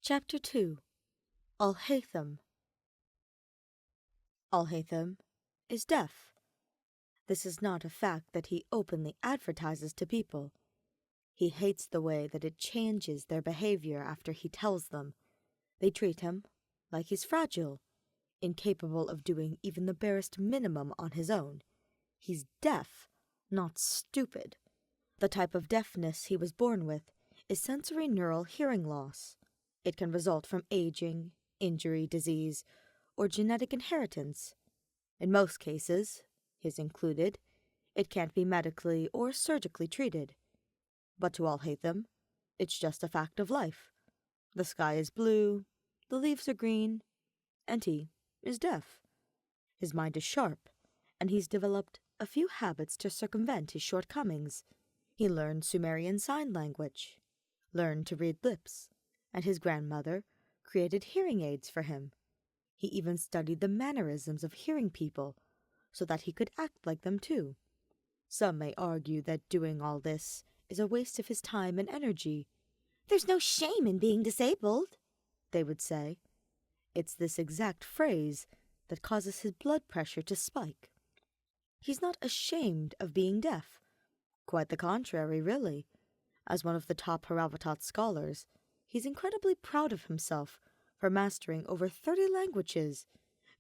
Chapter 2. Alhaitham. Alhaitham is deaf. This is not a fact that he openly advertises to people. He hates the way that it changes their behavior after he tells them. They treat him like he's fragile, incapable of doing even the barest minimum on his own. He's deaf, not stupid. The type of deafness he was born with is sensory neural hearing loss. It can result from aging, injury, disease, or genetic inheritance. In most cases, his included, it can't be medically or surgically treated. But to Alhaitham, it's just a fact of life. The sky is blue, the leaves are green, and he is deaf. His mind is sharp, and he's developed a few habits to circumvent his shortcomings. He learned Sumerian Sign Language, learned to read lips, and his grandmother created hearing aids for him. He even studied the mannerisms of hearing people so that he could act like them too. Some may argue that doing all this is a waste of his time and energy. "There's no shame in being disabled," they would say. It's this exact phrase that causes his blood pressure to spike. He's not ashamed of being deaf. Quite the contrary, really. As one of the top Haravatat scholars, he's incredibly proud of himself for mastering over 30 languages,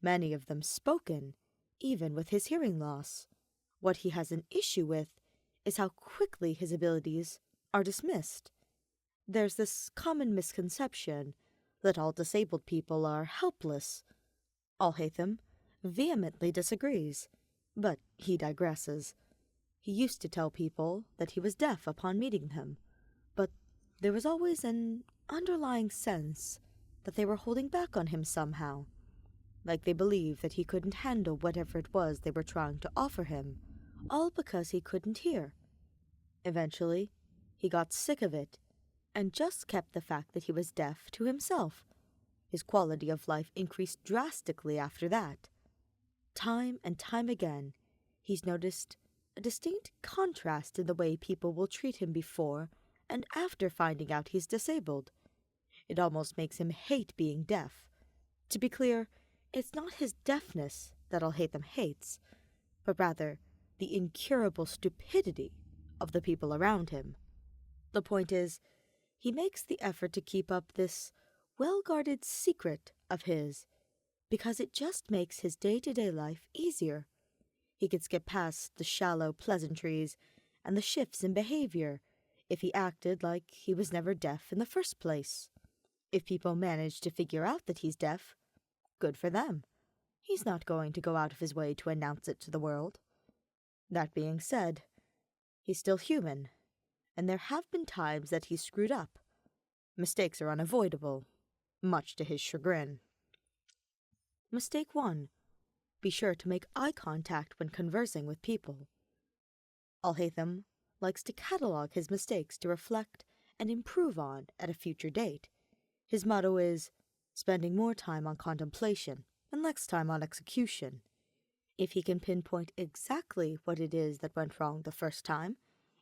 many of them spoken, even with his hearing loss. What he has an issue with is how quickly his abilities are dismissed. There's this common misconception that all disabled people are helpless. Alhaitham vehemently disagrees, but he digresses. He used to tell people that he was deaf upon meeting them, but there was always an underlying sense that they were holding back on him somehow, like they believed that he couldn't handle whatever it was they were trying to offer him, all because he couldn't hear. Eventually, he got sick of it and just kept the fact that he was deaf to himself. His quality of life increased drastically after that. Time and time again, he's noticed a distinct contrast in the way people will treat him before and after finding out he's disabled. It almost makes him hate being deaf. To be clear, it's not his deafness that Alhaitham hates, but rather the incurable stupidity of the people around him. The point is, he makes the effort to keep up this well-guarded secret of his because it just makes his day-to-day life easier. He could skip past the shallow pleasantries and the shifts in behavior if he acted like he was never deaf in the first place. If people manage to figure out that he's deaf, good for them. He's not going to go out of his way to announce it to the world. That being said, he's still human, and there have been times that he's screwed up. Mistakes are unavoidable, much to his chagrin. Mistake 1. Be sure to make eye contact when conversing with people. Alhaitham likes to catalog his mistakes to reflect and improve on at a future date. His motto is, spending more time on contemplation and less time on execution. If he can pinpoint exactly what it is that went wrong the first time,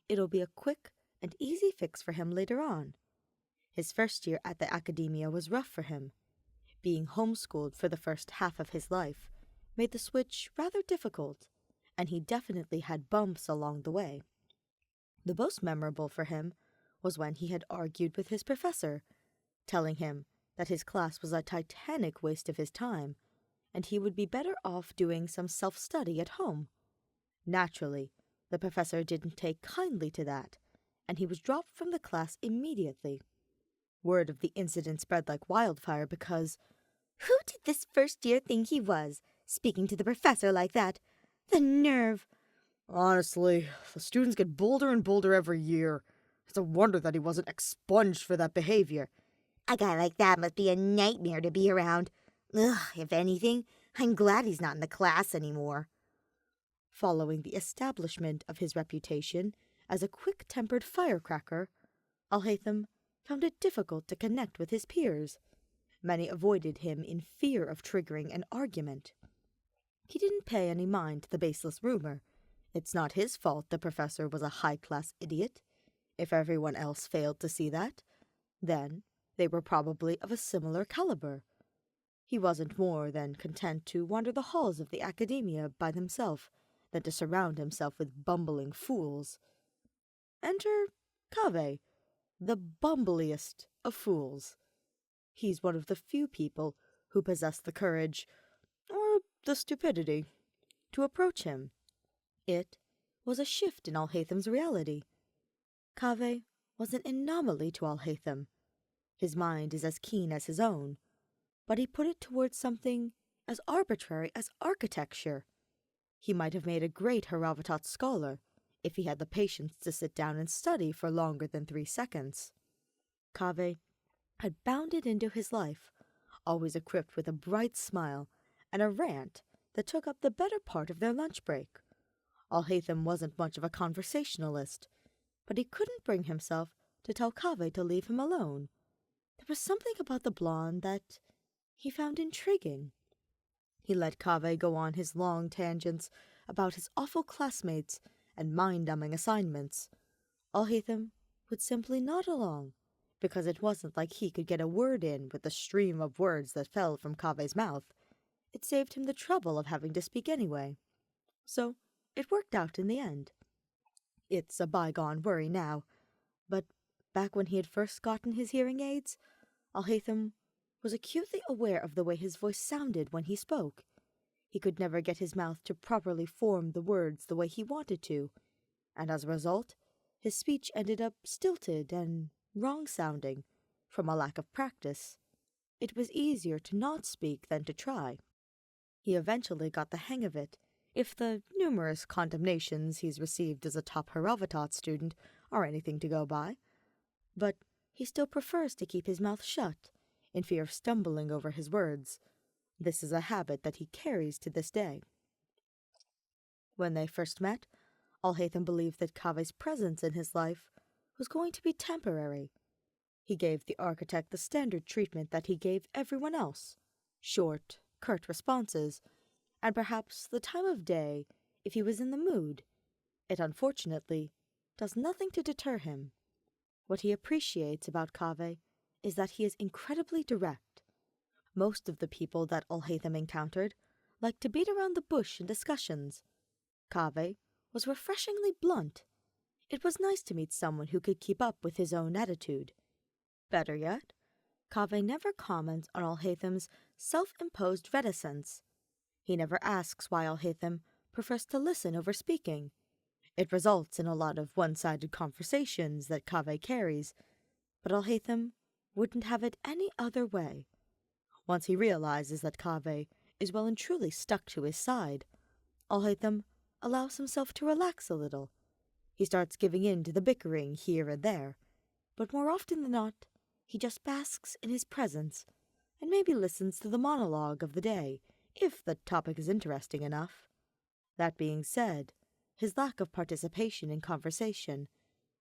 it'll be a quick and easy fix for him later on. His first year at the academia was rough for him. Being homeschooled for the first half of his life made the switch rather difficult, and he definitely had bumps along the way. The most memorable for him was when he had argued with his professor, telling him that his class was a titanic waste of his time, and he would be better off doing some self-study at home. Naturally, the professor didn't take kindly to that, and he was dropped from the class immediately. Word of the incident spread like wildfire because, "Who did this first year think he was, speaking to the professor like that? The nerve!" "Honestly, the students get bolder and bolder every year. It's a wonder that he wasn't expunged for that behavior." "A guy like that must be a nightmare to be around. Ugh, if anything, I'm glad he's not in the class anymore." Following the establishment of his reputation as a quick-tempered firecracker, Alhaitham found it difficult to connect with his peers. Many avoided him in fear of triggering an argument. He didn't pay any mind to the baseless rumor. It's not his fault the professor was a high-class idiot. If everyone else failed to see that, then They were probably of a similar caliber. He wasn't more than content to wander the halls of the academia by himself than to surround himself with bumbling fools. Enter Kaveh, the bumbliest of fools. He's one of the few people who possess the courage, or the stupidity, to approach him. It was a shift in Alhaitham's reality. Kaveh was an anomaly to Alhaitham. His mind is as keen as his own, but he put it towards something as arbitrary as architecture. He might have made a great Haravatat scholar if he had the patience to sit down and study for longer than 3 seconds. Kaveh had bounded into his life, always equipped with a bright smile and a rant that took up the better part of their lunch break. Alhaitham wasn't much of a conversationalist, but he couldn't bring himself to tell Kaveh to leave him alone. There was something about the blonde that he found intriguing. He let Kaveh go on his long tangents about his awful classmates and mind-numbing assignments. Alhaitham would simply nod along, because it wasn't like he could get a word in with the stream of words that fell from Kaveh's mouth. It saved him the trouble of having to speak anyway. So it worked out in the end. It's a bygone worry now, but back when he had first gotten his hearing aids, Alhaitham was acutely aware of the way his voice sounded when he spoke. He could never get his mouth to properly form the words the way he wanted to, and as a result, his speech ended up stilted and wrong-sounding from a lack of practice. It was easier to not speak than to try. He eventually got the hang of it, if the numerous condemnations he's received as a top Haravatat student are anything to go by. But he still prefers to keep his mouth shut, in fear of stumbling over his words. This is a habit that he carries to this day. When they first met, Alhaitham believed that Kaveh's presence in his life was going to be temporary. He gave the architect the standard treatment that he gave everyone else: short, curt responses, and perhaps the time of day if he was in the mood. It unfortunately does nothing to deter him. What he appreciates about Kaveh is that he is incredibly direct. Most of the people that Alhaitham encountered liked to beat around the bush in discussions. Kaveh was refreshingly blunt. It was nice to meet someone who could keep up with his own attitude. Better yet, Kaveh never comments on Alhaitham's self-imposed reticence. He never asks why Alhaitham prefers to listen over speaking. It results in a lot of one-sided conversations that Kaveh carries, but Alhaitham wouldn't have it any other way. Once he realizes that Kaveh is well and truly stuck to his side, Alhaitham allows himself to relax a little. He starts giving in to the bickering here and there, but more often than not, he just basks in his presence and maybe listens to the monologue of the day, if the topic is interesting enough. That being said, his lack of participation in conversation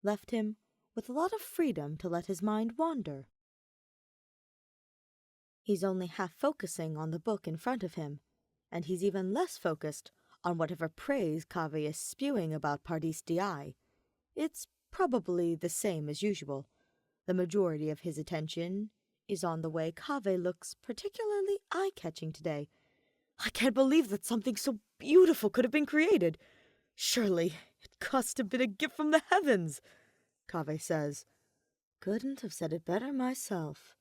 left him with a lot of freedom to let his mind wander. He's only half focusing on the book in front of him, and he's even less focused on whatever praise Kaveh is spewing about Pardis Di. It's probably the same as usual. The majority of his attention is on the way Kaveh looks particularly eye-catching today. I can't believe that something so beautiful could have been created. Surely it must have been a gift from the heavens, Kaveh says. Couldn't have said it better myself,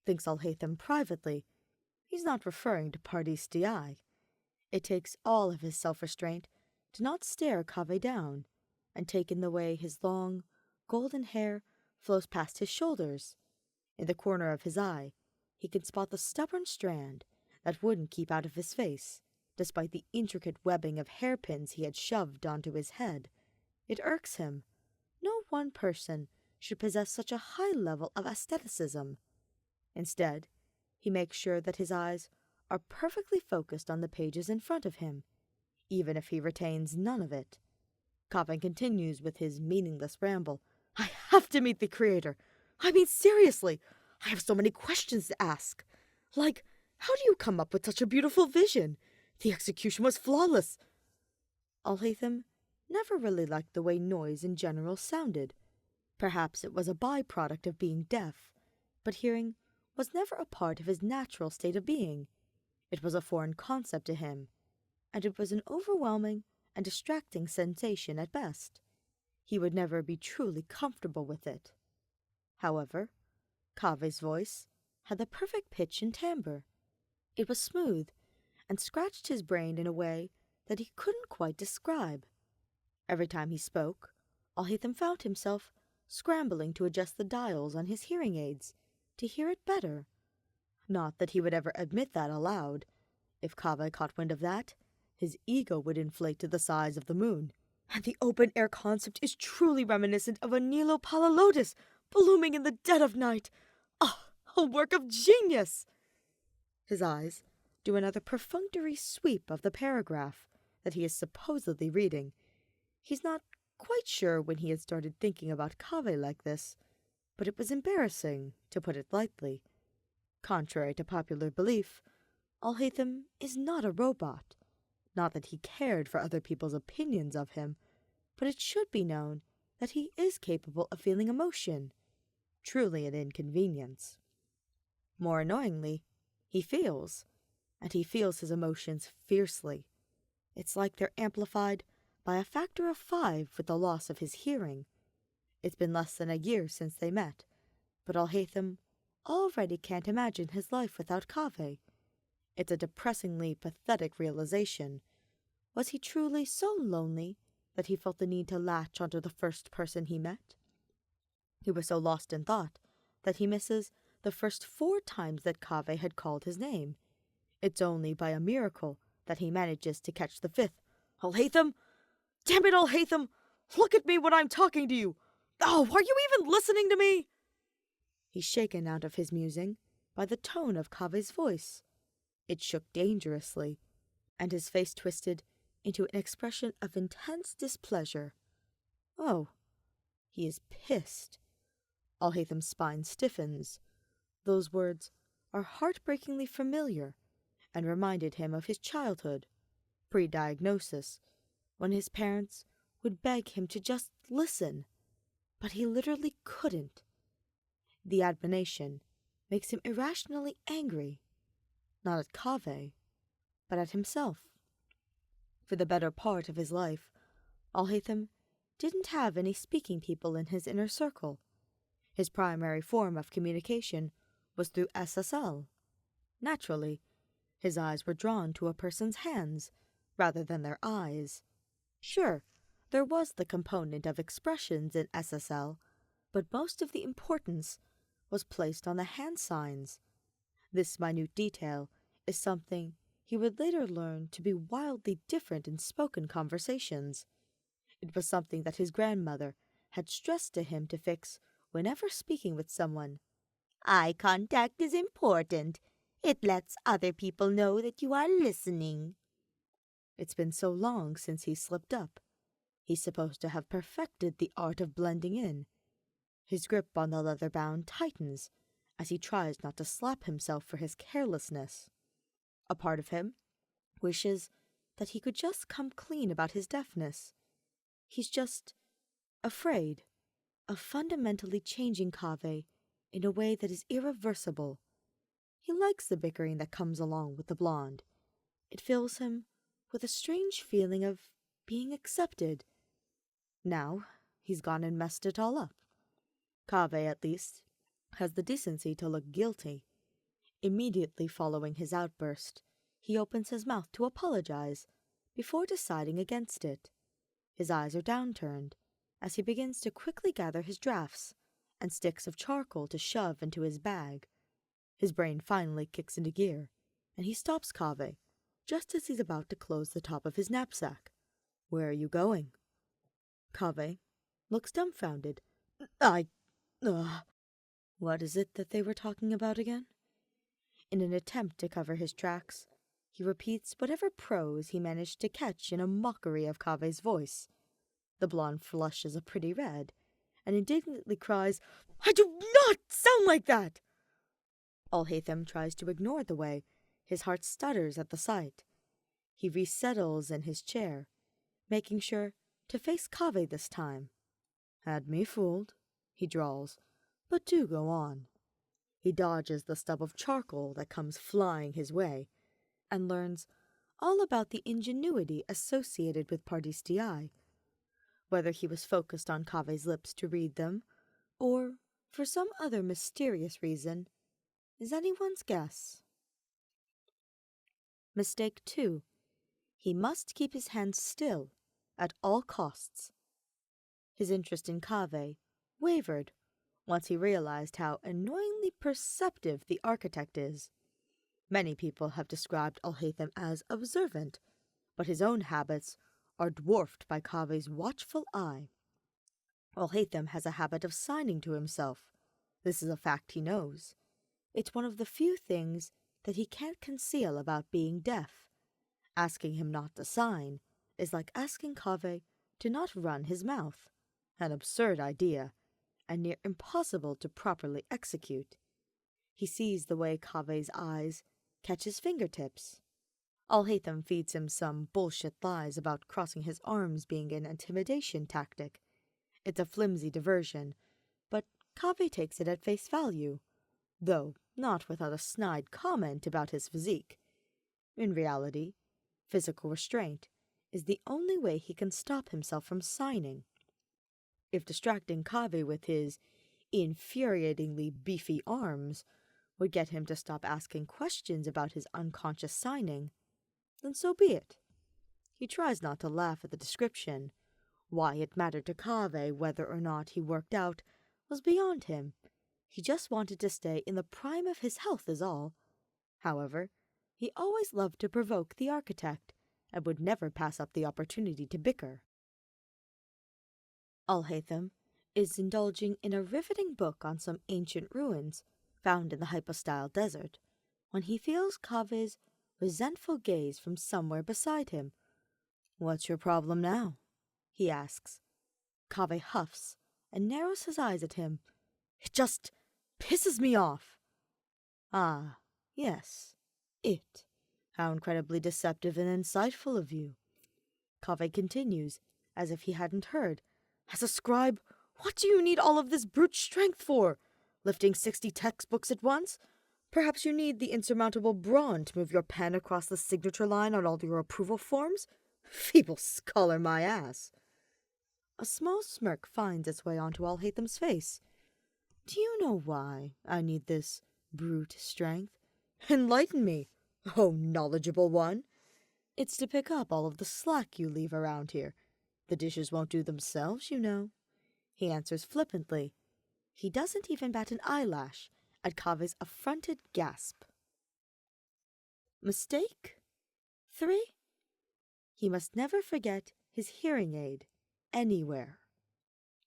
thinks Alhaitham privately. He's not referring to Pardis Di. It takes all of his self-restraint to not stare Kaveh down and take in the way his long, golden hair flows past his shoulders. In the corner of his eye, he can spot the stubborn strand that wouldn't keep out of his face, despite the intricate webbing of hairpins he had shoved onto his head. It irks him. No one person should possess such a high level of aestheticism. Instead, he makes sure that his eyes are perfectly focused on the pages in front of him, even if he retains none of it. Kaveh continues with his meaningless ramble. I have to meet the creator. I mean, seriously, I have so many questions to ask. Like, how do you come up with such a beautiful vision? The execution was flawless. Alhaitham never really liked the way noise in general sounded. Perhaps it was a byproduct of being deaf, but hearing was never a part of his natural state of being. It was a foreign concept to him, and it was an overwhelming and distracting sensation at best. He would never be truly comfortable with it. However, Kaveh's voice had the perfect pitch and timbre. It was smooth, and scratched his brain in a way that he couldn't quite describe. Every time he spoke, Alhaitham found himself scrambling to adjust the dials on his hearing aids to hear it better. Not that he would ever admit that aloud. If Kaveh caught wind of that, his ego would inflate to the size of the moon. And the open-air concept is truly reminiscent of a Nilo-Pala lotus blooming in the dead of night. Ah, a work of genius! His eyes do another perfunctory sweep of the paragraph that he is supposedly reading. He's not quite sure when he had started thinking about Kaveh like this, but it was embarrassing, to put it lightly. Contrary to popular belief, Alhaitham is not a robot. Not that he cared for other people's opinions of him, but it should be known that he is capable of feeling emotion, truly an inconvenience. More annoyingly, he feels, and he feels his emotions fiercely. It's like they're amplified by a factor of 5 with the loss of his hearing. It's been less than a year since they met, but Alhaitham already can't imagine his life without Kaveh. It's a depressingly pathetic realization. Was he truly so lonely that he felt the need to latch onto the first person he met? He was so lost in thought that he misses the first 4 times that Kaveh had called his name. It's only by a miracle that he manages to catch the 5th. Alhaitham! Damn it, Alhaitham! Look at me when I'm talking to you! Oh, are you even listening to me? He's shaken out of his musing by the tone of Kaveh's voice. It shook dangerously, and his face twisted into an expression of intense displeasure. Oh, he is pissed. Alhaitham's spine stiffens. Those words are heartbreakingly familiar and reminded him of his childhood, pre-diagnosis, when his parents would beg him to just listen, but he literally couldn't. The admonition makes him irrationally angry, not at Kaveh, but at himself. For the better part of his life, Alhaitham didn't have any speaking people in his inner circle. His primary form of communication was through SSL. Naturally, his eyes were drawn to a person's hands rather than their eyes. Sure, there was the component of expressions in SSL, but most of the importance was placed on the hand signs. This minute detail is something he would later learn to be wildly different in spoken conversations. It was something that his grandmother had stressed to him to fix whenever speaking with someone. Eye contact is important. It lets other people know that you are listening. It's been so long since he slipped up. He's supposed to have perfected the art of blending in. His grip on the leather bound tightens as he tries not to slap himself for his carelessness. A part of him wishes that he could just come clean about his deafness. He's just afraid of fundamentally changing Kaveh in a way that is irreversible. He likes the bickering that comes along with the blonde. It fills him with a strange feeling of being accepted. Now he's gone and messed it all up. Kaveh, at least, has the decency to look guilty. Immediately following his outburst, he opens his mouth to apologize before deciding against it. His eyes are downturned as he begins to quickly gather his drafts and sticks of charcoal to shove into his bag. His brain finally kicks into gear, and he stops Kaveh just as he's about to close the top of his knapsack. Where are you going? Kaveh looks dumbfounded. What is it that they were talking about again? In an attempt to cover his tracks, he repeats whatever prose he managed to catch in a mockery of Kaveh's voice. The blonde flushes a pretty red, and indignantly cries, "I do not sound like that!" Alhaitham tries to ignore the way his heart stutters at the sight. He resettles in his chair, making sure to face Kaveh this time. "Had me fooled," he drawls, "but do go on." He dodges the stub of charcoal that comes flying his way, and learns all about the ingenuity associated with Pardistiai. Whether he was focused on Kaveh's lips to read them, or for some other mysterious reason, is anyone's guess. Mistake 2. He must keep his hands still at all costs. His interest in Kaveh wavered once he realized how annoyingly perceptive the architect is. Many people have described Alhaitham as observant, but his own habits are dwarfed by Kaveh's watchful eye. Alhaitham has a habit of signing to himself. This is a fact he knows. It's one of the few things that he can't conceal about being deaf. Asking him not to sign is like asking Kaveh to not run his mouth. An absurd idea, and near impossible to properly execute. He sees the way Kaveh's eyes catch his fingertips. Alhaitham feeds him some bullshit lies about crossing his arms being an intimidation tactic. It's a flimsy diversion, but Kaveh takes it at face value, though not without a snide comment about his physique. In reality, physical restraint is the only way he can stop himself from signing. If distracting Kaveh with his infuriatingly beefy arms would get him to stop asking questions about his unconscious signing, then so be it. He tries not to laugh at the description. Why it mattered to Kaveh whether or not he worked out was beyond him. He just wanted to stay in the prime of his health is all. However, he always loved to provoke the architect, and would never pass up the opportunity to bicker. Alhaitham is indulging in a riveting book on some ancient ruins found in the hypostyle desert, when he feels Kaveh's resentful gaze from somewhere beside him. "What's your problem now?" he asks. Kaveh huffs and narrows his eyes at him. "It just pisses me off." "Ah, yes, it. How incredibly deceptive and insightful of you." Kaveh continues, as if he hadn't heard. "As a scribe, what do you need all of this brute strength for? Lifting 60 textbooks at once? Perhaps you need the insurmountable brawn to move your pen across the signature line on all your approval forms? Feeble scholar, my ass." A small smirk finds its way onto Alhaitham's face. "Do you know why I need this brute strength? Enlighten me, oh knowledgeable one." "It's to pick up all of the slack you leave around here. The dishes won't do themselves, you know," he answers flippantly. He doesn't even bat an eyelash at Kaveh's affronted gasp. Mistake 3. He must never forget his hearing aid anywhere.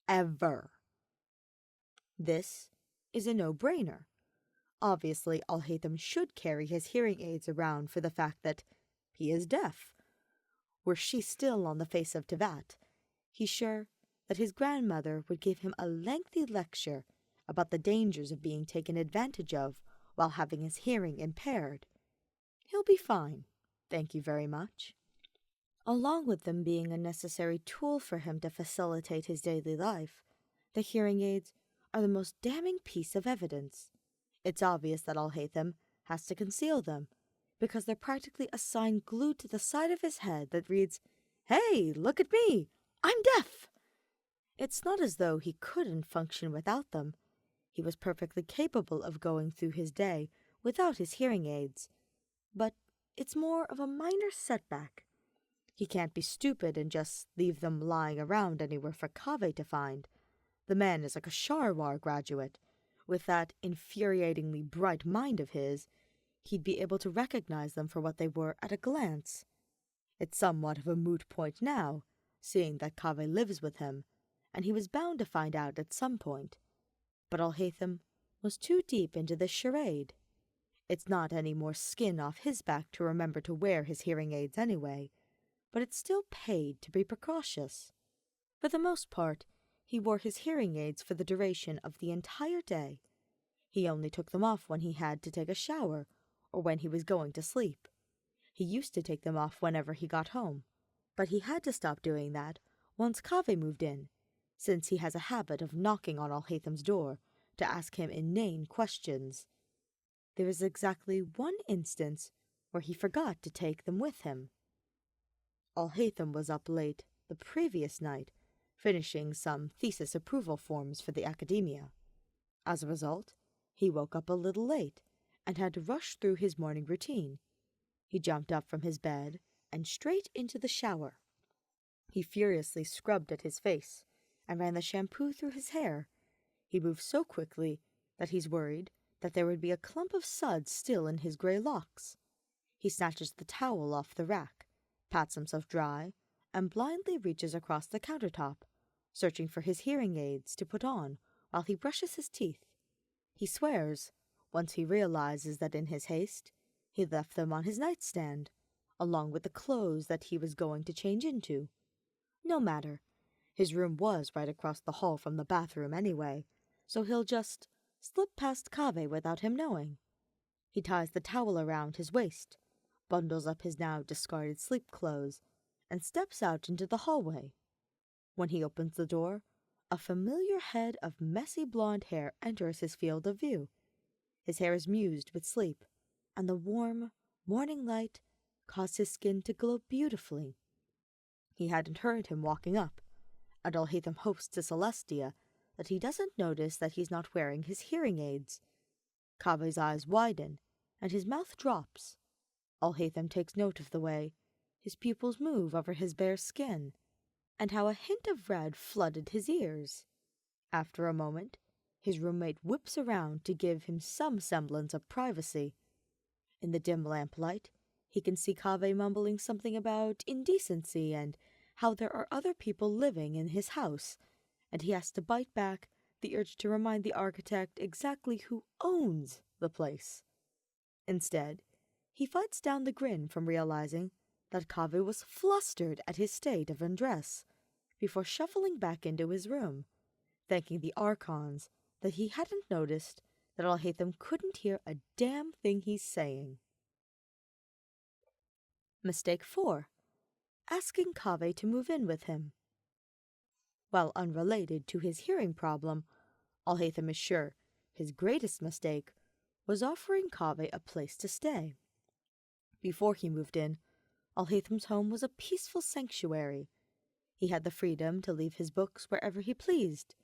Ever. This is a no-brainer. Obviously, Alhaitham should carry his hearing aids around for the fact that he is deaf. Were she still on the face of Tevat, he's sure that his grandmother would give him a lengthy lecture about the dangers of being taken advantage of while having his hearing impaired. He'll be fine, thank you very much. Along with them being a necessary tool for him to facilitate his daily life, the hearing aids are the most damning piece of evidence. It's obvious that Alhaitham has to conceal them, because they're practically a sign glued to the side of his head that reads, "Hey, look at me! I'm deaf!" It's not as though he couldn't function without them. He was perfectly capable of going through his day without his hearing aids. But it's more of a minor setback. He can't be stupid and just leave them lying around anywhere for Kaveh to find. The man is like a Sharwar graduate. With that infuriatingly bright mind of his, he'd be able to recognize them for what they were at a glance. It's somewhat of a moot point now, seeing that Kaveh lives with him, and he was bound to find out at some point. But Alhaitham was too deep into this charade. It's not any more skin off his back to remember to wear his hearing aids anyway, but it's still paid to be precautious. For the most part, he wore his hearing aids for the duration of the entire day. He only took them off when he had to take a shower or when he was going to sleep. He used to take them off whenever he got home, but he had to stop doing that once Kaveh moved in, since he has a habit of knocking on Alhaitham's door to ask him inane questions. there is exactly one instance where he forgot to take them with him. Alhaitham was up late the previous night, finishing some thesis approval forms for the academia. As a result, he woke up a little late and had to rush through his morning routine. He jumped up from his bed and straight into the shower. He furiously scrubbed at his face and ran the shampoo through his hair. He moved so quickly that he's worried that there would be a clump of suds still in his gray locks. He snatches the towel off the rack, pats himself dry, and blindly reaches across the countertop, searching for his hearing aids to put on while he brushes his teeth. He swears, once he realizes that in his haste, he left them on his nightstand, along with the clothes that he was going to change into. No matter. His room was right across the hall from the bathroom anyway, so he'll just slip past Kaveh without him knowing. He ties the towel around his waist, bundles up his now discarded sleep clothes, and steps out into the hallway. When he opens the door, a familiar head of messy blonde hair enters his field of view. His hair is mused with sleep, and the warm morning light caused his skin to glow beautifully. He hadn't heard him walking up, and Alhaitham hopes to Celestia that he doesn't notice that he's not wearing his hearing aids. Kaveh's eyes widen, and his mouth drops. Alhaitham takes note of the way his pupils move over his bare skin, and how a hint of red flooded his ears. After a moment, his roommate whips around to give him some semblance of privacy. In the dim lamplight, he can see Kaveh mumbling something about indecency and how there are other people living in his house, and he has to bite back the urge to remind the architect exactly who owns the place. Instead, he fights down the grin from realizing that Kaveh was flustered at his state of undress, before shuffling back into his room, thanking the archons that he hadn't noticed that Alhaitham couldn't hear a damn thing he's saying. Mistake 4. Asking Kaveh to move in with him. While unrelated to his hearing problem, Alhaitham is sure his greatest mistake was offering Kaveh a place to stay. Before he moved in, Alhaitham's home was a peaceful sanctuary. He had the freedom to leave his books wherever he pleased.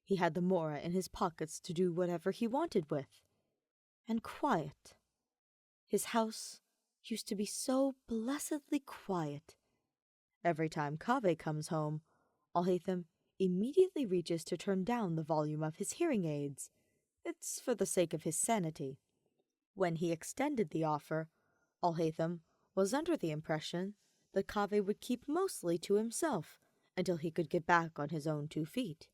He had the mora in his pockets to do whatever he wanted with. And quiet. His house used to be so blessedly quiet. Every time Kaveh comes home, Alhaitham immediately reaches to turn down the volume of his hearing aids. It's for the sake of his sanity. When he extended the offer, Alhaitham was under the impression that Kaveh would keep mostly to himself until he could get back on his own 2 feet.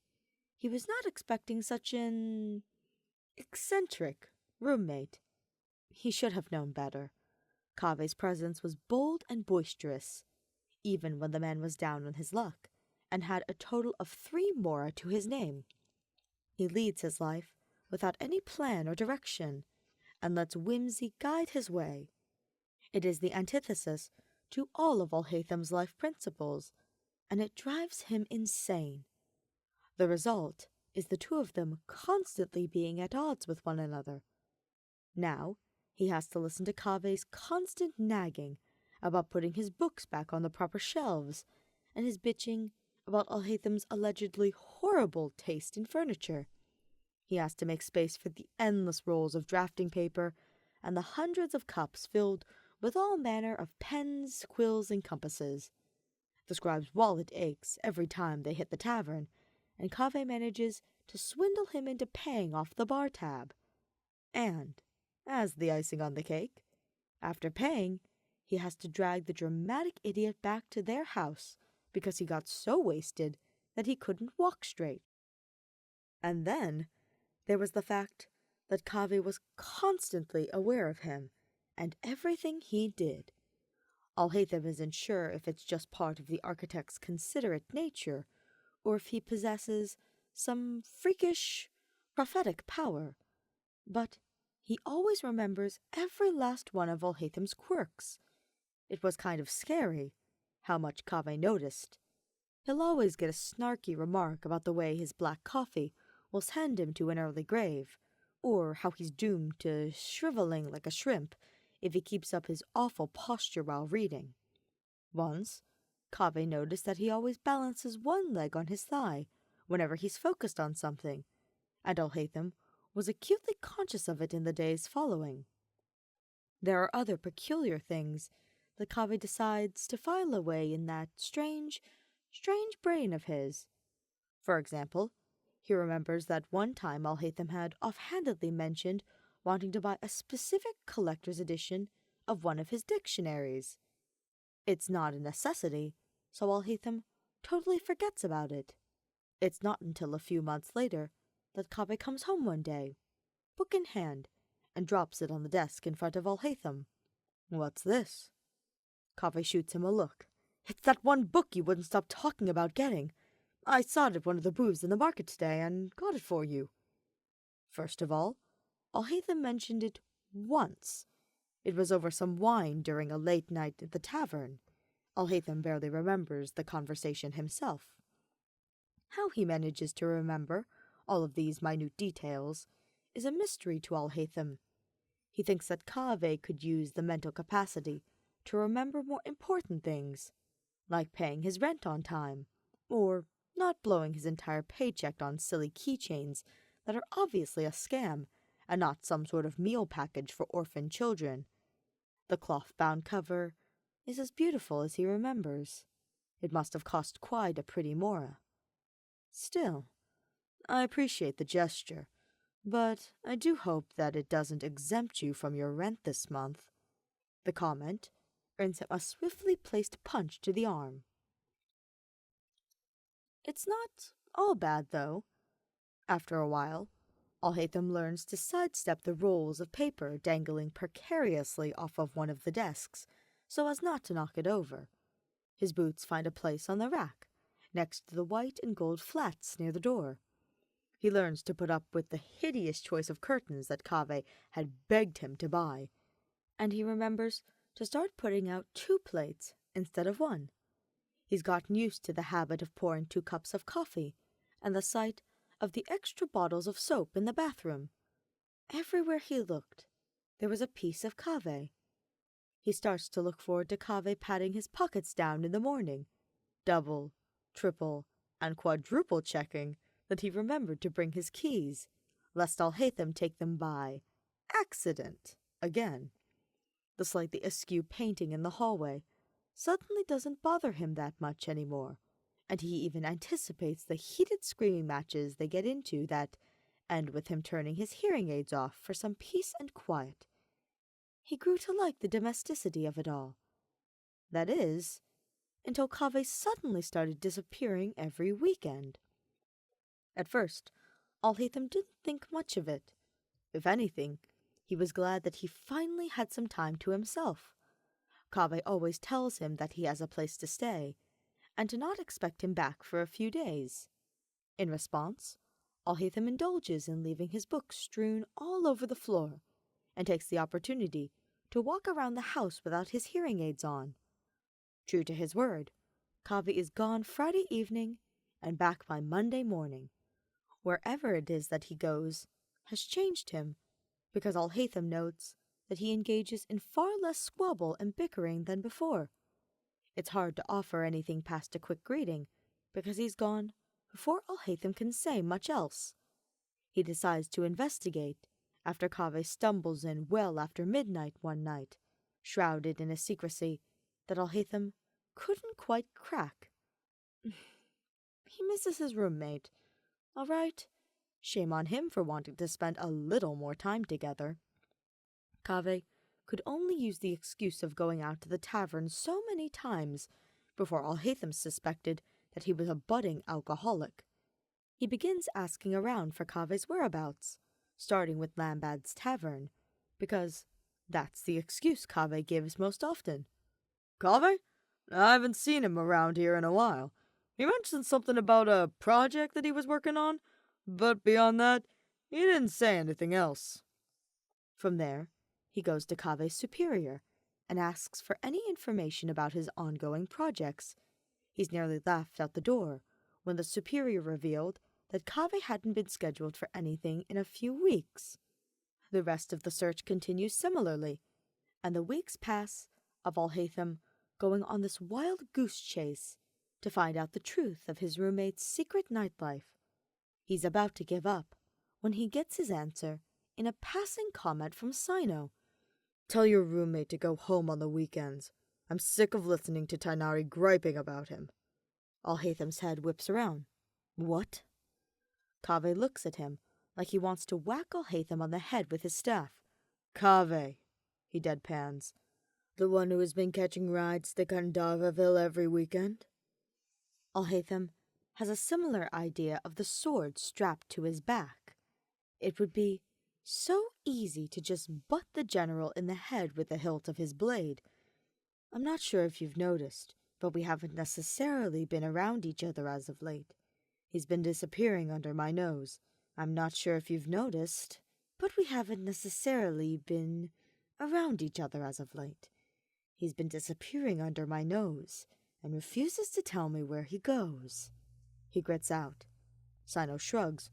He was not expecting such an eccentric roommate. He should have known better. Kaveh's presence was bold and boisterous, even when the man was down on his luck and had a total of 3 mora to his name. He leads his life without any plan or direction, and lets whimsy guide his way. It is the antithesis to all of Alhaitham's life principles, and it drives him insane. The result is the two of them constantly being at odds with one another. Now, he has to listen to Kaveh's constant nagging about putting his books back on the proper shelves, and his bitching about Alhaitham's allegedly horrible taste in furniture. He has to make space for the endless rolls of drafting paper and the hundreds of cups filled with all manner of pens, quills, and compasses. The scribe's wallet aches every time they hit the tavern, and Kaveh manages to swindle him into paying off the bar tab. And, as the icing on the cake, after paying, he has to drag the dramatic idiot back to their house because he got so wasted that he couldn't walk straight. And then there was the fact that Kaveh was constantly aware of him and everything he did. Alhaitham isn't sure if it's just part of the architect's considerate nature, or if he possesses some freakish, prophetic power, but he always remembers every last one of Alhaitham's quirks. It was kind of scary how much Kaveh noticed. He'll always get a snarky remark about the way his black coffee will send him to an early grave, or how he's doomed to shriveling like a shrimp if he keeps up his awful posture while reading. Once, Kaveh noticed that he always balances one leg on his thigh whenever he's focused on something, and Alhaitham was acutely conscious of it in the days following. There are other peculiar things that Kaveh decides to file away in that strange brain of his. For example, he remembers that one time Alhaitham had offhandedly mentioned wanting to buy a specific collector's edition of one of his dictionaries. It's not a necessity, so Alhaitham totally forgets about it. It's not until a few months later that Kaveh comes home one day, book in hand, and drops it on the desk in front of Alhaitham. "What's this?" Kaveh shoots him a look. "It's that one book you wouldn't stop talking about getting. I saw it at one of the booths in the market today and got it for you." First of all, Alhaitham mentioned it once. It was over some wine during a late night at the tavern. Alhaitham barely remembers the conversation himself. How he manages to remember all of these minute details is a mystery to Alhaitham. He thinks that Kaveh could use the mental capacity to remember more important things, like paying his rent on time, or not blowing his entire paycheck on silly keychains that are obviously a scam and not some sort of meal package for orphan children. The cloth-bound cover is as beautiful as he remembers. It must have cost quite a pretty mora. Still, I appreciate the gesture, but I do hope that it doesn't exempt you from your rent this month. The comment earns him a swiftly placed punch to the arm. It's not all bad, though. After a while, Alhaitham learns to sidestep the rolls of paper dangling precariously off of one of the desks, so as not to knock it over. His boots find a place on the rack, next to the white and gold flats near the door. He learns to put up with the hideous choice of curtains that Kaveh had begged him to buy, and he remembers to start putting out 2 plates instead of 1. He's gotten used to the habit of pouring 2 cups of coffee, and the sight of the extra bottles of soap in the bathroom. Everywhere he looked, there was a piece of Kaveh. He starts to look forward to Kaveh patting his pockets down in the morning, double, triple, and quadruple checking that he remembered to bring his keys, lest Alhaitham take them by accident again. The slightly askew painting in the hallway suddenly doesn't bother him that much anymore, and he even anticipates the heated screaming matches they get into that end with him turning his hearing aids off for some peace and quiet. He grew to like the domesticity of it all. That is, until Kaveh suddenly started disappearing every weekend. At first, Alhaitham didn't think much of it. If anything, he was glad that he finally had some time to himself. Kaveh always tells him that he has a place to stay, and to not expect him back for a few days. In response, Alhaitham indulges in leaving his books strewn all over the floor, and takes the opportunity to walk around the house without his hearing aids on. True to his word, Kaveh is gone Friday evening and back by Monday morning. Wherever it is that he goes has changed him, because Alhaitham notes that he engages in far less squabble and bickering than before. It's hard to offer anything past a quick greeting, because he's gone before Alhaitham can say much else. He decides to investigate after Kaveh stumbles in well after midnight one night, shrouded in a secrecy that Alhaitham couldn't quite crack. He misses his roommate. All right, shame on him for wanting to spend a little more time together. Kaveh could only use the excuse of going out to the tavern so many times before Alhaitham suspected that he was a budding alcoholic. He begins asking around for Kaveh's whereabouts, starting with Lambad's tavern, because that's the excuse Kaveh gives most often. "Kaveh? I haven't seen him around here in a while. He mentioned something about a project that he was working on, but beyond that, he didn't say anything else." From there, he goes to Kaveh's superior and asks for any information about his ongoing projects. He's nearly laughed out the door when the superior revealed that Kaveh hadn't been scheduled for anything in a few weeks. The rest of the search continues similarly, and the weeks pass of Alhaitham going on this wild goose chase to find out the truth of his roommate's secret nightlife. He's about to give up when he gets his answer in a passing comment from Sino. Tell your roommate to go home on the weekends. I'm sick of listening to Tainari griping about him. Alhaitham's head whips around. What? Kaveh looks at him like he wants to whack Alhaitham on the head with his staff. Kaveh, he deadpans. The one who has been catching rides to Gandharvaville every weekend? Alhaitham has a similar idea of the sword strapped to his back. It would be so easy to just butt the general in the head with the hilt of his blade. I'm not sure if you've noticed, but we haven't necessarily been around each other as of late. He's been disappearing under my nose. I'm not sure if you've noticed, but we haven't necessarily been around each other as of late. He's been disappearing under my nose and refuses to tell me where he goes. He grits out. Sino shrugs.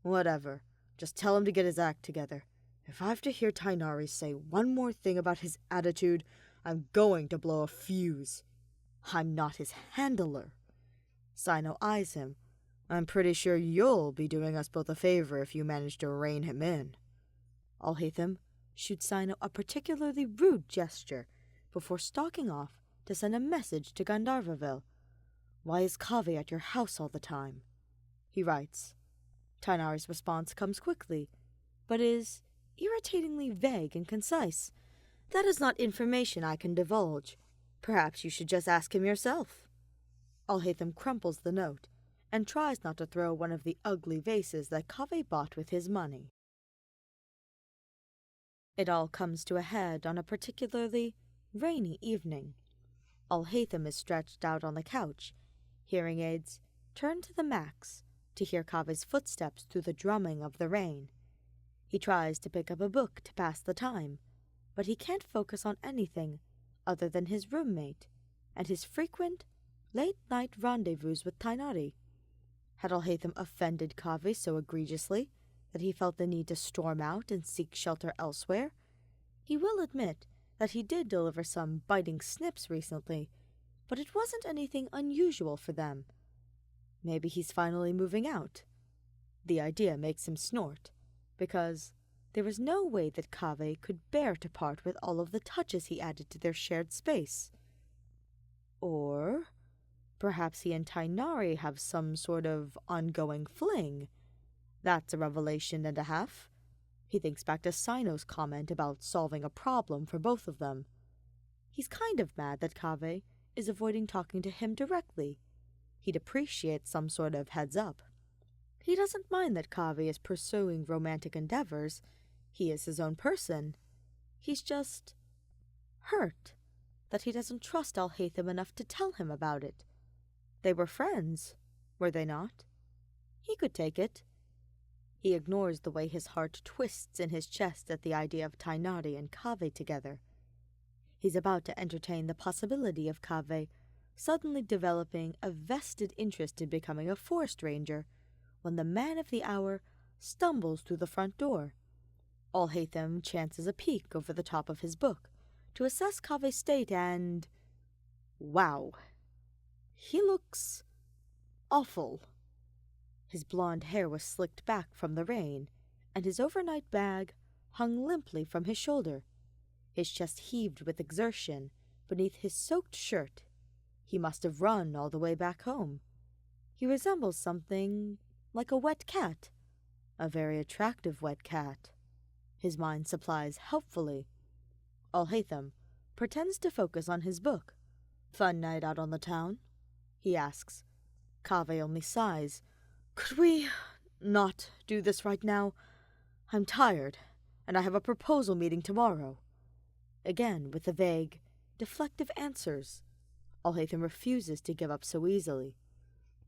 Whatever. Just tell him to get his act together. If I have to hear Tainari say one more thing about his attitude, I'm going to blow a fuse. I'm not his handler. Sino eyes him. I'm pretty sure you'll be doing us both a favor if you manage to rein him in. Alhaitham shoots Sino a particularly rude gesture before stalking off to send a message to Gandharvaville. Why is Kaveh at your house all the time? He writes. Tainari's response comes quickly, but is irritatingly vague and concise. That is not information I can divulge. Perhaps you should just ask him yourself. Alhaitham crumples the note and tries not to throw one of the ugly vases that Kaveh bought with his money. It all comes to a head on a particularly rainy evening. Alhaitham is stretched out on the couch, hearing aids turned to the max to hear Kaveh's footsteps through the drumming of the rain. He tries to pick up a book to pass the time, but he can't focus on anything other than his roommate and his frequent late-night rendezvous with Tainari. Had Alhaitham offended Kaveh so egregiously that he felt the need to storm out and seek shelter elsewhere? He will admit that he did deliver some biting snips recently, but it wasn't anything unusual for them. Maybe he's finally moving out. The idea makes him snort, because there was no way that Kaveh could bear to part with all of the touches he added to their shared space. Or perhaps he and Tainari have some sort of ongoing fling. That's a revelation and a half. He thinks back to Sino's comment about solving a problem for both of them. He's kind of mad that Kaveh is avoiding talking to him directly. He'd appreciate some sort of heads up. He doesn't mind that Kaveh is pursuing romantic endeavors. He is his own person. He's just hurt that he doesn't trust Alhaitham enough to tell him about it. They were friends, were they not? He could take it. He ignores the way his heart twists in his chest at the idea of Tainari and Kaveh together. He's about to entertain the possibility of Kaveh suddenly developing a vested interest in becoming a forest ranger when the man of the hour stumbles through the front door. Alhaitham chances a peek over the top of his book to assess Kaveh's state and... wow. He looks awful. His blonde hair was slicked back from the rain, and his overnight bag hung limply from his shoulder. His chest heaved with exertion beneath his soaked shirt. He must have run all the way back home. He resembles something like a wet cat, a very attractive wet cat. His mind supplies helpfully. Alhaitham pretends to focus on his book. Fun night out on the town? He asks. Kaveh only sighs. Could we not do this right now? I'm tired, and I have a proposal meeting tomorrow. Again with the vague, deflective answers. Alhaitham refuses to give up so easily.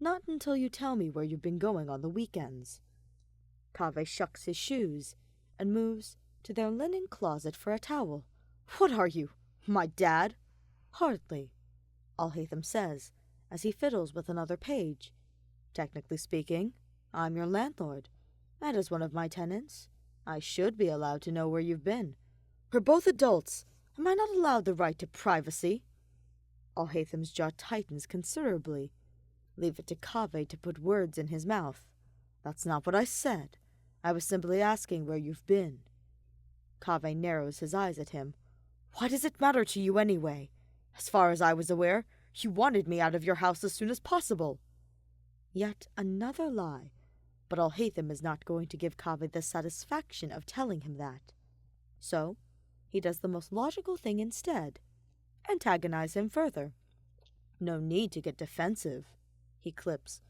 Not until you tell me where you've been going on the weekends. Kaveh shucks his shoes and moves to their linen closet for a towel. What are you, my dad? Hardly, Alhaitham says, as he fiddles with another page. Technically speaking, I'm your landlord, and as one of my tenants, I should be allowed to know where you've been. We're both adults. Am I not allowed the right to privacy? Alhaitham's jaw tightens considerably. Leave it to Kaveh to put words in his mouth. That's not what I said. I was simply asking where you've been. Kaveh narrows his eyes at him. Why does it matter to you anyway? As far as I was aware, you wanted me out of your house as soon as possible. Yet another lie, but Alhaitham is not going to give Kaveh the satisfaction of telling him that. So, he does the most logical thing instead. Antagonize him further. No need to get defensive, he clips.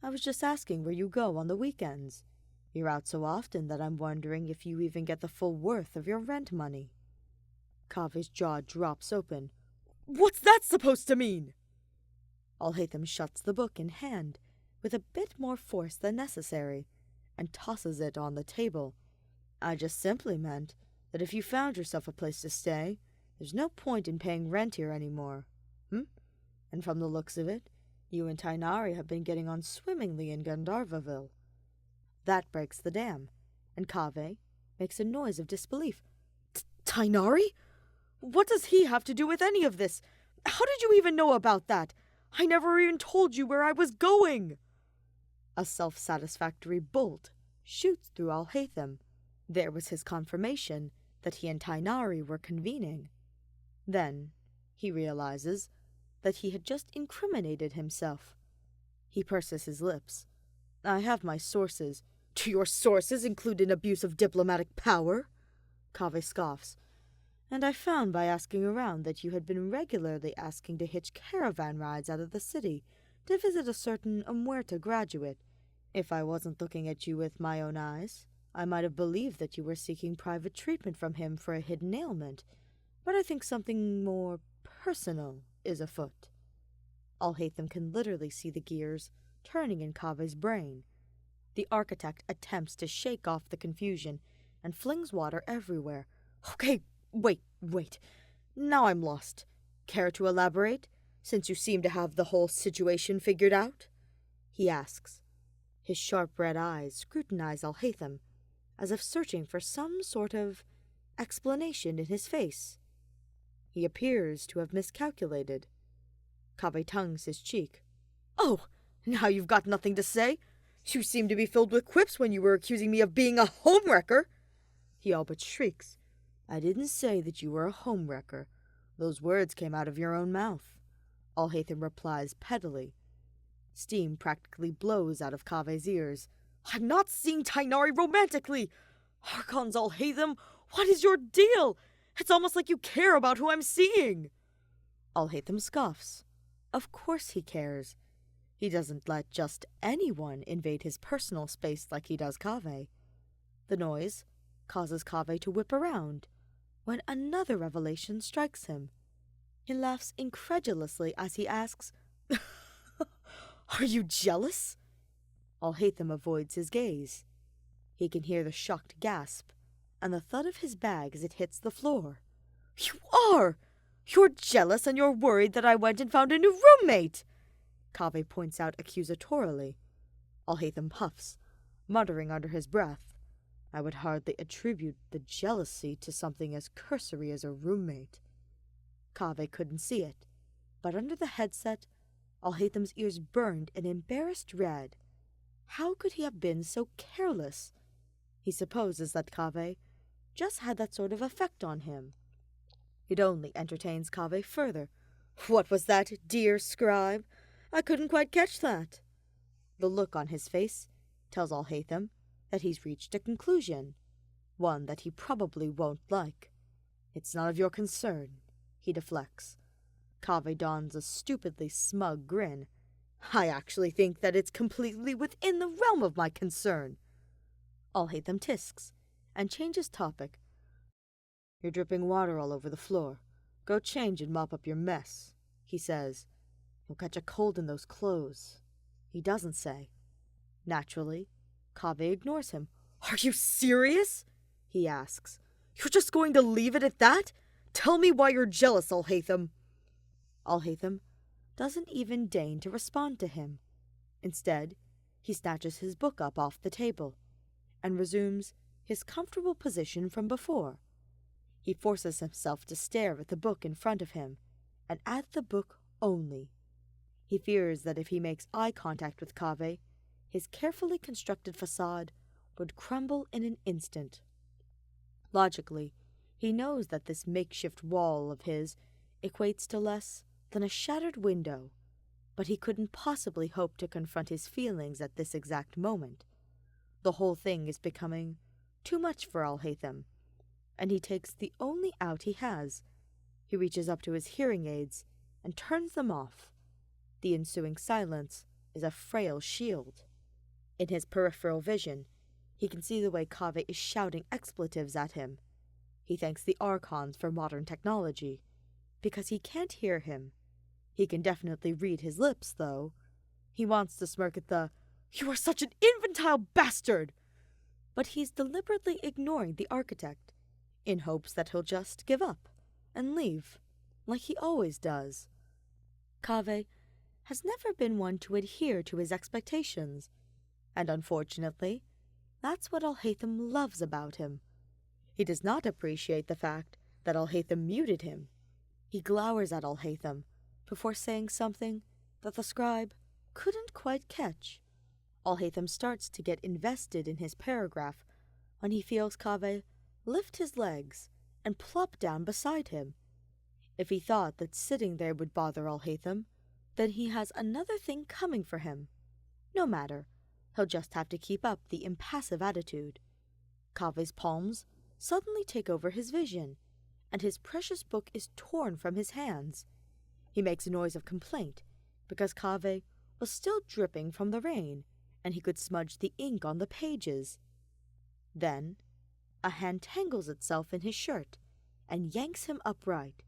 I was just asking where you go on the weekends. You're out so often that I'm wondering if you even get the full worth of your rent money. Kaveh's jaw drops open. What's that supposed to mean? Alhaitham shuts the book in hand, with a bit more force than necessary, and tosses it on the table. I just simply meant that if you found yourself a place to stay, there's no point in paying rent here anymore. And from the looks of it, you and Tainari have been getting on swimmingly in Gandharvaville. That breaks the dam, and Kaveh makes a noise of disbelief. Tainari? What does he have to do with any of this? How did you even know about that? I never even told you where I was going. A self-satisfactory bolt shoots through Alhaitham. There was his confirmation that he and Tainari were convening. Then he realizes that he had just incriminated himself. He purses his lips. I have my sources. Do your sources include an abuse of diplomatic power? Kaveh scoffs. And I found by asking around that you had been regularly asking to hitch caravan rides out of the city to visit a certain Muerta graduate. If I wasn't looking at you with my own eyes, I might have believed that you were seeking private treatment from him for a hidden ailment, but I think something more personal is afoot. Alhaitham can literally see the gears turning in Kaveh's brain. The architect attempts to shake off the confusion and flings water everywhere. Okay, wait. Now I'm lost. Care to elaborate, since you seem to have the whole situation figured out? He asks. His sharp red eyes scrutinize Alhaitham, as if searching for some sort of explanation in his face. He appears to have miscalculated. Kaveh tongues his cheek. Oh, now you've got nothing to say? You seemed to be filled with quips when you were accusing me of being a homewrecker. He all but shrieks. I didn't say that you were a homewrecker. Those words came out of your own mouth. Alhaitham replies pettily. Steam practically blows out of Kaveh's ears. I'm not seeing Tainari romantically. Harkons Alhaitham, what is your deal? It's almost like you care about who I'm seeing. Alhaitham scoffs. Of course he cares. He doesn't let just anyone invade his personal space like he does Kaveh. The noise causes Kaveh to whip around, when another revelation strikes him. He laughs incredulously as he asks, Are you jealous? Alhaitham avoids his gaze. He can hear the shocked gasp and the thud of his bag as it hits the floor. You are! You're jealous and you're worried that I went and found a new roommate! Kaveh points out accusatorily. Alhaitham puffs, muttering under his breath. I would hardly attribute the jealousy to something as cursory as a roommate. Kaveh couldn't see it, but under the headset, Alhaitham's ears burned an embarrassed red. How could he have been so careless? He supposes that Kaveh just had that sort of effect on him. It only entertains Kaveh further. What was that, dear scribe? I couldn't quite catch that. The look on his face tells Alhaitham that he's reached a conclusion, one that he probably won't like. It's none of your concern, he deflects. Kaveh dons a stupidly smug grin. I actually think that it's completely within the realm of my concern. Alhaitham tisks and changes topic. You're dripping water all over the floor. Go change and mop up your mess, he says. You'll catch a cold in those clothes. He doesn't say. Naturally, Kaveh ignores him. Are you serious? He asks. You're just going to leave it at that? Tell me why you're jealous, Alhaitham. Alhaitham doesn't even deign to respond to him. Instead, he snatches his book up off the table and resumes his comfortable position from before. He forces himself to stare at the book in front of him, and at the book only. He fears that if he makes eye contact with Kaveh, his carefully constructed facade would crumble in an instant. Logically, he knows that this makeshift wall of his equates to less than a shattered window, but he couldn't possibly hope to confront his feelings at this exact moment. The whole thing is becoming too much for Alhaitham, and he takes the only out he has. He reaches up to his hearing aids and turns them off. The ensuing silence is a frail shield. In his peripheral vision, he can see the way Kaveh is shouting expletives at him. He thanks the Archons for modern technology, because he can't hear him. He can definitely read his lips, though. He wants to smirk at the, "You are such an infantile bastard!" But he's deliberately ignoring the architect, in hopes that he'll just give up and leave, like he always does. Kaveh has never been one to adhere to his expectations, and unfortunately, that's what Alhaitham loves about him. He does not appreciate the fact that Alhaitham muted him. He glowers at Alhaitham before saying something that the scribe couldn't quite catch. Alhaitham starts to get invested in his paragraph when he feels Kaveh lift his legs and plop down beside him. If he thought that sitting there would bother Alhaitham, then he has another thing coming for him. No matter, he'll just have to keep up the impassive attitude. Kaveh's palms suddenly take over his vision, and his precious book is torn from his hands. He makes a noise of complaint, because Kaveh was still dripping from the rain, and he could smudge the ink on the pages. Then, a hand tangles itself in his shirt and yanks him upright.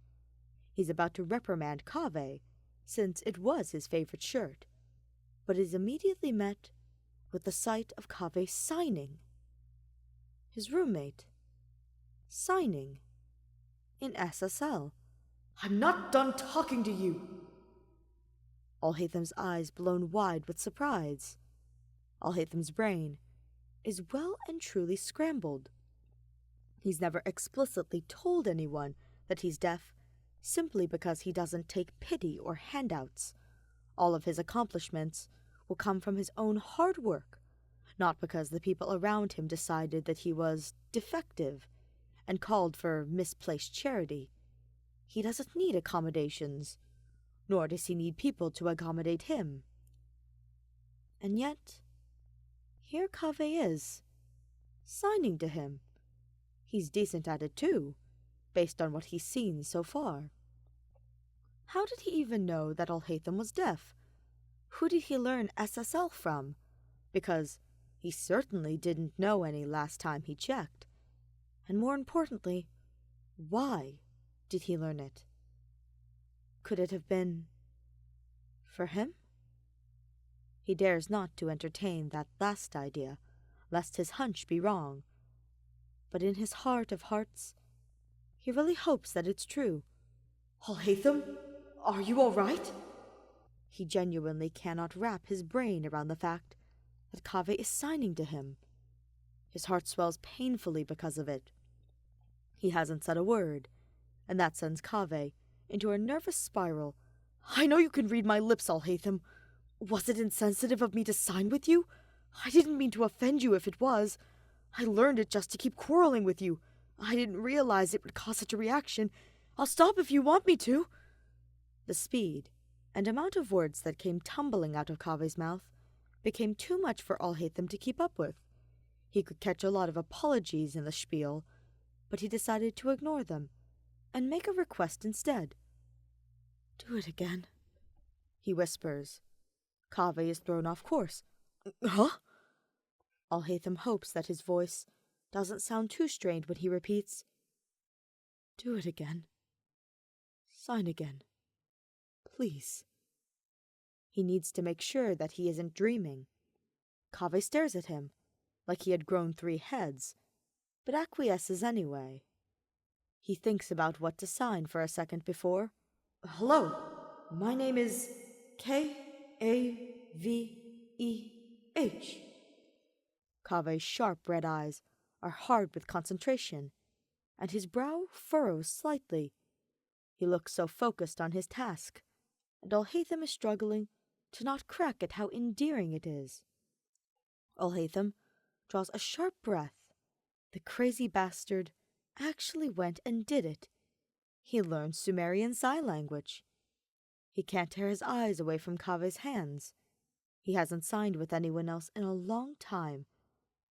He's about to reprimand Kaveh, since it was his favorite shirt, but is immediately met with the sight of Kaveh signing. His roommate. Signing. In SSL. "I'm not done talking to you!" Alhaitham's eyes blown wide with surprise. Alhaitham's brain is well and truly scrambled. He's never explicitly told anyone that he's deaf, simply because he doesn't take pity or handouts. All of his accomplishments will come from his own hard work, not because the people around him decided that he was defective and called for misplaced charity. He doesn't need accommodations, nor does he need people to accommodate him. And yet, here Kaveh is, signing to him. He's decent at it too, based on what he's seen so far. How did he even know that Alhaitham was deaf? Who did he learn SSL from? Because he certainly didn't know any last time he checked. And more importantly, why did he learn it? Could it have been for him? He dares not to entertain that last idea, lest his hunch be wrong. But in his heart of hearts, he really hopes that it's true. "Alhaitham, are you all right?" He genuinely cannot wrap his brain around the fact that Kaveh is signing to him. His heart swells painfully because of it. He hasn't said a word, and that sends Kaveh into a nervous spiral. "I know you can read my lips, Alhaitham. Was it insensitive of me to sign with you? I didn't mean to offend you if it was. I learned it just to keep quarreling with you. I didn't realize it would cause such a reaction. I'll stop if you want me to." The speed and amount of words that came tumbling out of Kaveh's mouth became too much for Alhaitham to keep up with. He could catch a lot of apologies in the spiel, but he decided to ignore them and make a request instead. "Do it again," he whispers. Kaveh is thrown off course. "Huh?" Alhaitham hopes that his voice doesn't sound too strained when he repeats, "Do it again. Sign again. Please." He needs to make sure that he isn't dreaming. Kaveh stares at him, like he had grown 3 heads, but acquiesces anyway. He thinks about what to sign for a second before. "Hello, my name is Kaveh." Kaveh's sharp red eyes are hard with concentration, and his brow furrows slightly. He looks so focused on his task, and Alhaitham is struggling to not crack at how endearing it is. Alhaitham draws a sharp breath. The crazy bastard actually went and did it. He learned Sumerian Sign Language. He can't tear his eyes away from Kaveh's hands. He hasn't signed with anyone else in a long time,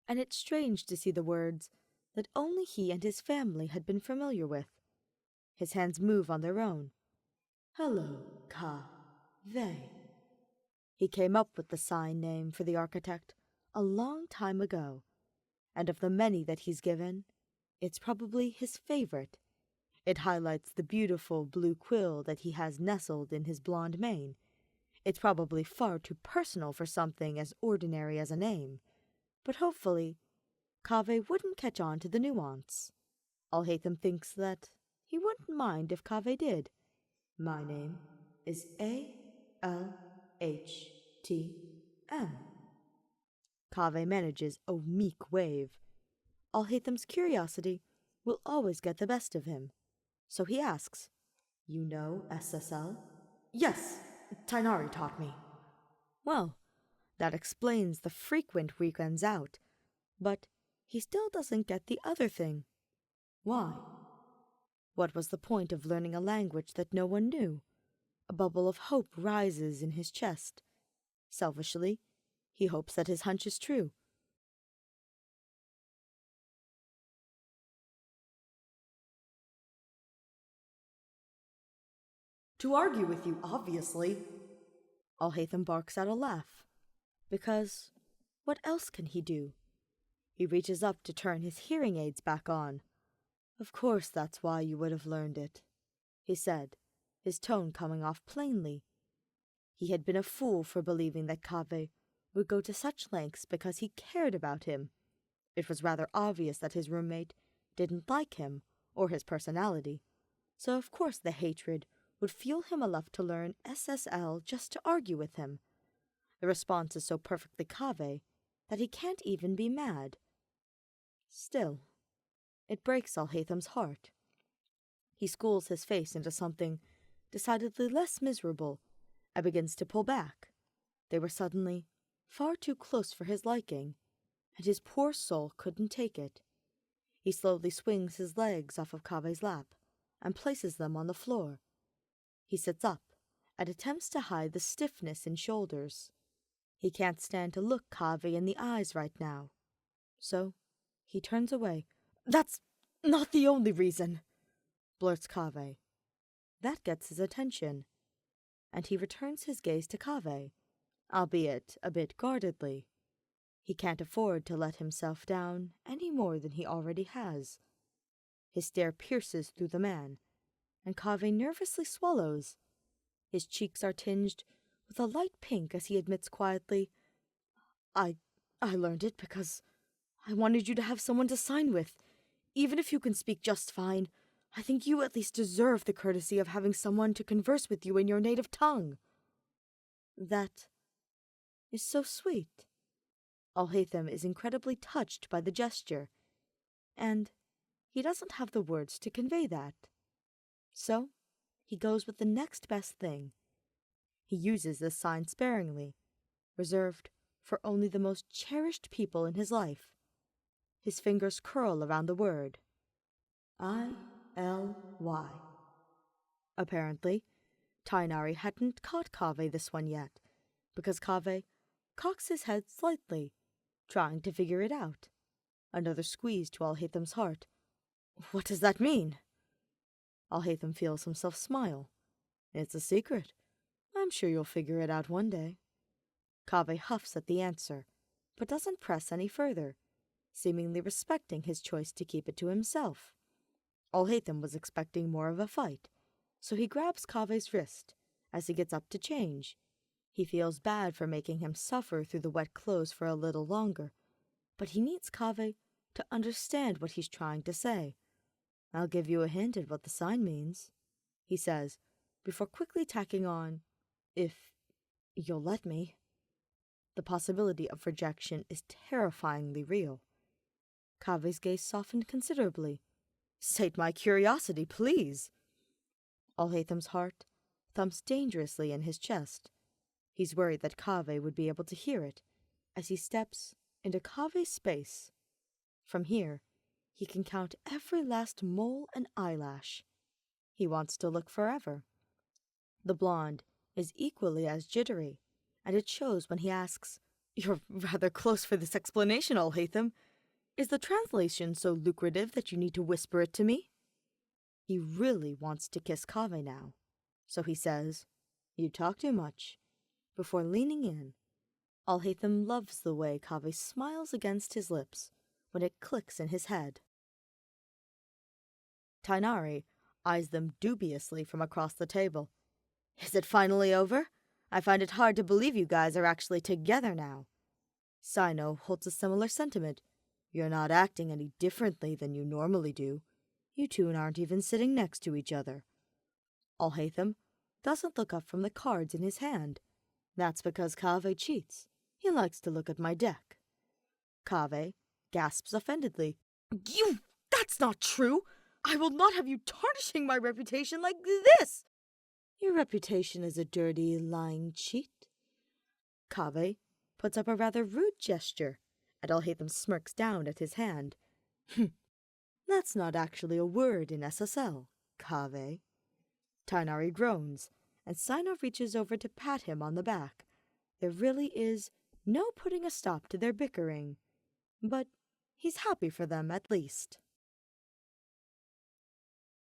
and it's strange to see the words that only he and his family had been familiar with. His hands move on their own. Hello, Kaveh. He came up with the sign name for the architect a long time ago, and of the many that he's given, it's probably his favorite. It highlights the beautiful blue quill that he has nestled in his blonde mane. It's probably far too personal for something as ordinary as a name, but hopefully Kaveh wouldn't catch on to the nuance. Alhaitham thinks that he wouldn't mind if Kaveh did. My name is Alhtm. Kaveh manages a meek wave. Alhaitham's curiosity will always get the best of him, so he asks, You know SSL? Yes, Tainari taught me. Well, that explains the frequent weekends out, but he still doesn't get the other thing. Why? What was the point of learning a language that no one knew? A bubble of hope rises in his chest. Selfishly, he hopes that his hunch is true. To argue with you, obviously. Alhaitham barks out a laugh. Because what else can he do? He reaches up to turn his hearing aids back on. Of course that's why you would have learned it, he said, his tone coming off plainly. He had been a fool for believing that Kaveh would go to such lengths because he cared about him. It was rather obvious that his roommate didn't like him or his personality, so of course the hatred would fuel him enough to learn SSL just to argue with him. The response is so perfectly Kaveh that he can't even be mad. Still, it breaks Alhaitham's heart. He schools his face into something decidedly less miserable and begins to pull back. They were suddenly far too close for his liking, and his poor soul couldn't take it. He slowly swings his legs off of Kaveh's lap and places them on the floor. He sits up and attempts to hide the stiffness in shoulders. He can't stand to look Kaveh in the eyes right now, so he turns away. That's not the only reason, blurts Kaveh. That gets his attention, and he returns his gaze to Kaveh, albeit a bit guardedly. He can't afford to let himself down any more than he already has. His stare pierces through the man, and Kaveh nervously swallows. His cheeks are tinged with a light pink as he admits quietly, I learned it because I wanted you to have someone to sign with. Even if you can speak just fine, I think you at least deserve the courtesy of having someone to converse with you in your native tongue. That is so sweet. Alhaitham is incredibly touched by the gesture, and he doesn't have the words to convey that. So he goes with the next best thing. He uses this sign sparingly, reserved for only the most cherished people in his life. His fingers curl around the word. I-L-Y. Apparently, Tainari hadn't caught Kaveh this one yet, because Kaveh cocks his head slightly, trying to figure it out. Another squeeze to Alhaitham's heart. What does that mean? Alhaitham feels himself smile. It's a secret. I'm sure you'll figure it out one day. Kaveh huffs at the answer, but doesn't press any further, seemingly respecting his choice to keep it to himself. Alhaitham was expecting more of a fight, so he grabs Kaveh's wrist as he gets up to change. He feels bad for making him suffer through the wet clothes for a little longer, but he needs Kaveh to understand what he's trying to say. I'll give you a hint at what the sign means, he says, before quickly tacking on, if you'll let me. The possibility of rejection is terrifyingly real. Kave's gaze softened considerably. Sate my curiosity, please. Alhaitham's heart thumps dangerously in his chest. He's worried that Kaveh would be able to hear it as he steps into Kaveh's space. From here, he can count every last mole and eyelash. He wants to look forever. The blonde is equally as jittery, and it shows when he asks, "You're rather close for this explanation, Alhaitham. Is the translation so lucrative that you need to whisper it to me?" He really wants to kiss Kaveh now, so he says, "You talk too much," before leaning in. Alhaitham loves the way Kaveh smiles against his lips when it clicks in his head. Tainari eyes them dubiously from across the table. "Is it finally over? I find it hard to believe you guys are actually together now." Sino holds a similar sentiment. "You're not acting any differently than you normally do. You two aren't even sitting next to each other." Alhaitham doesn't look up from the cards in his hand. "That's because Kaveh cheats. He likes to look at my deck." Kaveh gasps offendedly. That's not true! I will not have you tarnishing my reputation like this!" "Your reputation as a dirty, lying cheat?" Kaveh puts up a rather rude gesture, and Alhaitham smirks down at his hand. "That's not actually a word in SSL, Kaveh." Tainari groans, and Sino reaches over to pat him on the back. There really is no putting a stop to their bickering, but he's happy for them at least.